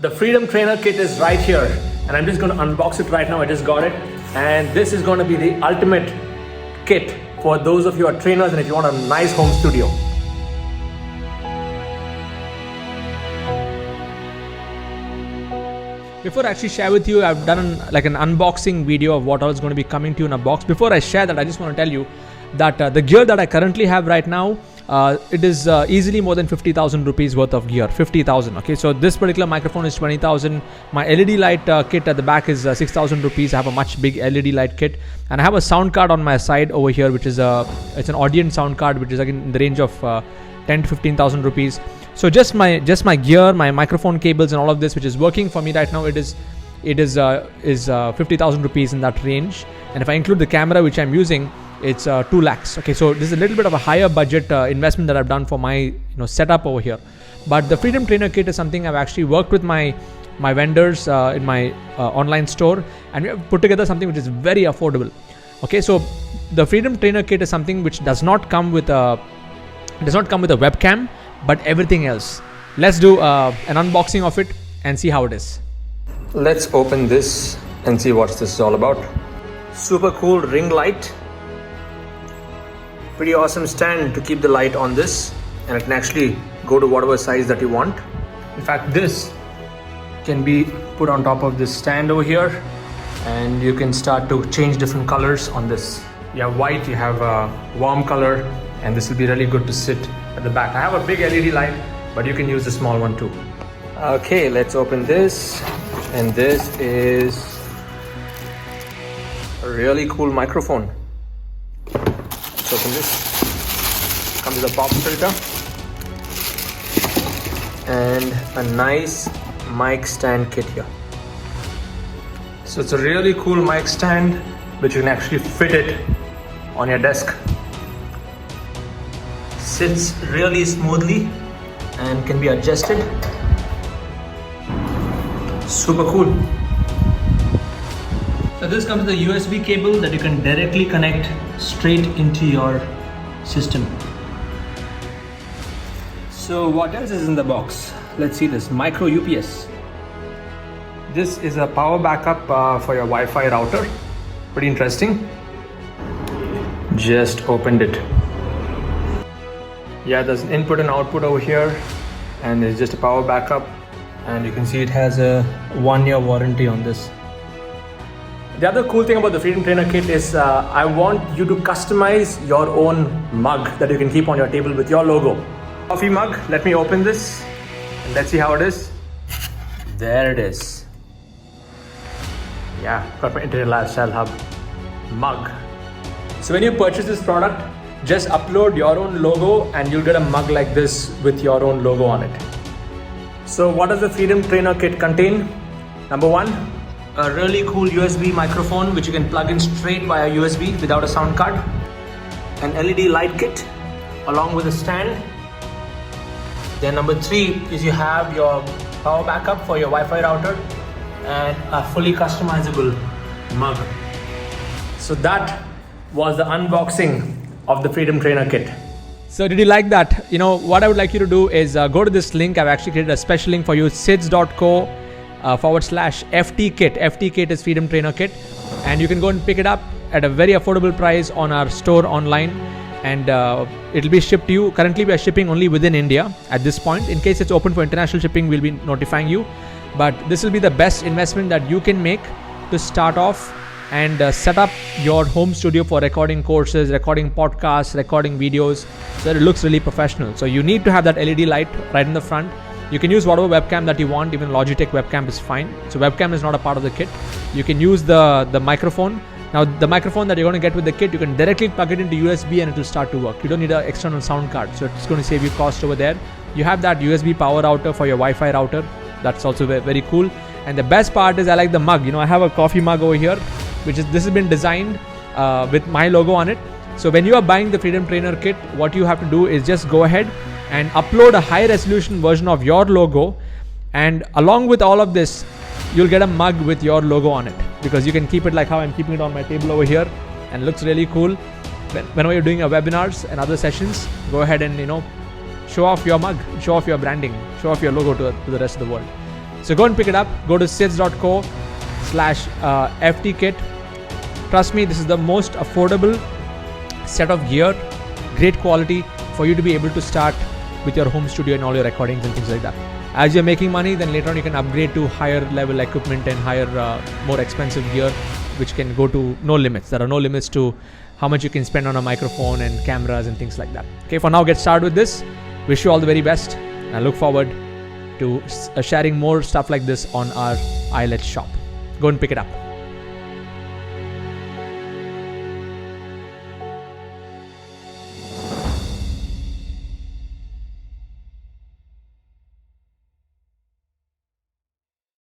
The Freedom Trainer kit is right here, and I'm just going to unbox it right now. I just got it, and this is going to be the ultimate kit for those of you who are trainers and if you want a nice home studio. Before I actually share with you, I've done an unboxing video of what all is going to be coming to you in a box. Before I share that, I just want to tell you that the gear that I currently have right now, it is easily more than 50,000 rupees worth of gear. 50,000. Okay, so this particular microphone is 20,000. My LED light kit at the back is 6,000 rupees. I have a much big LED light kit, and I have a sound card on my side over here, which is it's an Audient sound card, which is again in the range of 10 to 15,000 rupees. So just my gear, my microphone cables, and all of this, which is working for me right now, it is 50,000 rupees in that range. And if I include the camera which I'm using, it's 2 lakhs. Okay, so this is a little bit of a higher budget investment that I've done for my setup over here. But the Freedom Trainer kit is something I've actually worked with my vendors in my online store, and we have put together something which is very affordable. Okay, so the Freedom Trainer kit is something which does not come with a webcam, but everything else. Let's do an unboxing of it and see how it is. Let's open this and see what this is all about. Super cool ring light. Pretty awesome stand to keep the light on this, and it can actually go to whatever size that you want. In fact, this can be put on top of this stand over here, and you can start to change different colors on this. You have white, you have a warm color, and this will be really good to sit at the back. I have a big LED light, but you can use the small one too. Okay, let's open this, and this is a really cool microphone. Open this. Comes with a pop filter and a nice mic stand kit here. So it's a really cool mic stand which you can actually fit it on your desk. Sits really smoothly and can be adjusted. Super cool. So this comes with a USB cable that you can directly connect straight into your system. So what else is in the box? Let's see this. Micro UPS. This is a power backup for your Wi-Fi router. Pretty interesting. Just opened it. Yeah, there's an input and output over here, and there's just a power backup, and you can see it has a 1-year warranty on this. The other cool thing about the Freedom Trainer kit is I want you to customize your own mug that you can keep on your table with your logo. Coffee mug, let me open this and let's see how it is. There it is. Yeah, got my Internet Lifestyle Hub mug. So when you purchase this product, just upload your own logo and you'll get a mug like this with your own logo on it. So what does the Freedom Trainer kit contain? Number 1, a really cool USB microphone which you can plug in straight via USB without a sound card. An LED light kit along with a stand. Then number 3 is you have your power backup for your Wi-Fi router and a fully customizable mug. So that was the unboxing of the Freedom Trainer kit. So did you like that? What I would like you to do is go to this link. I've actually created a special link for you, sids.co /FT kit. FT kit is Freedom Trainer kit, and you can go and pick it up at a very affordable price on our store online, and it'll be shipped to you. Currently we are shipping only within India at this point. In case it's open for international shipping, we'll be notifying you, but this will be the best investment that you can make to start off and set up your home studio for recording courses, recording podcasts, recording videos, so that it looks really professional. So you need to have that LED light right in the front. You can use whatever webcam that you want, even Logitech webcam is fine. So webcam is not a part of the kit. You can use the microphone. Now the microphone that you're going to get with the kit, you can directly plug it into USB and it will start to work. You don't need an external sound card, so it's going to save you cost over there. You have that USB power router for your Wi-Fi router. That's also very cool. And the best part is I like the mug. I have a coffee mug over here, this has been designed with my logo on it. So when you are buying the Freedom Trainer kit, what you have to do is just go ahead and upload a high resolution version of your logo, and along with all of this you'll get a mug with your logo on it, because you can keep it like how I'm keeping it on my table over here, and it looks really cool. Whenever you're doing your webinars and other sessions, go ahead and show off your mug, show off your branding, show off your logo to the rest of the world. So go and pick it up. Go to sids.co/FTKit. Trust me, this is the most affordable set of gear, great quality for you to be able to start with your home studio and all your recordings and things like that. As you're making money, then later on you can upgrade to higher level equipment and higher, more expensive gear, which can go to no limits. There are no limits to how much you can spend on a microphone and cameras and things like that. Okay, for now, get started with this. Wish you all the very best. I look forward to sharing more stuff like this on our iLet shop. Go and pick it up.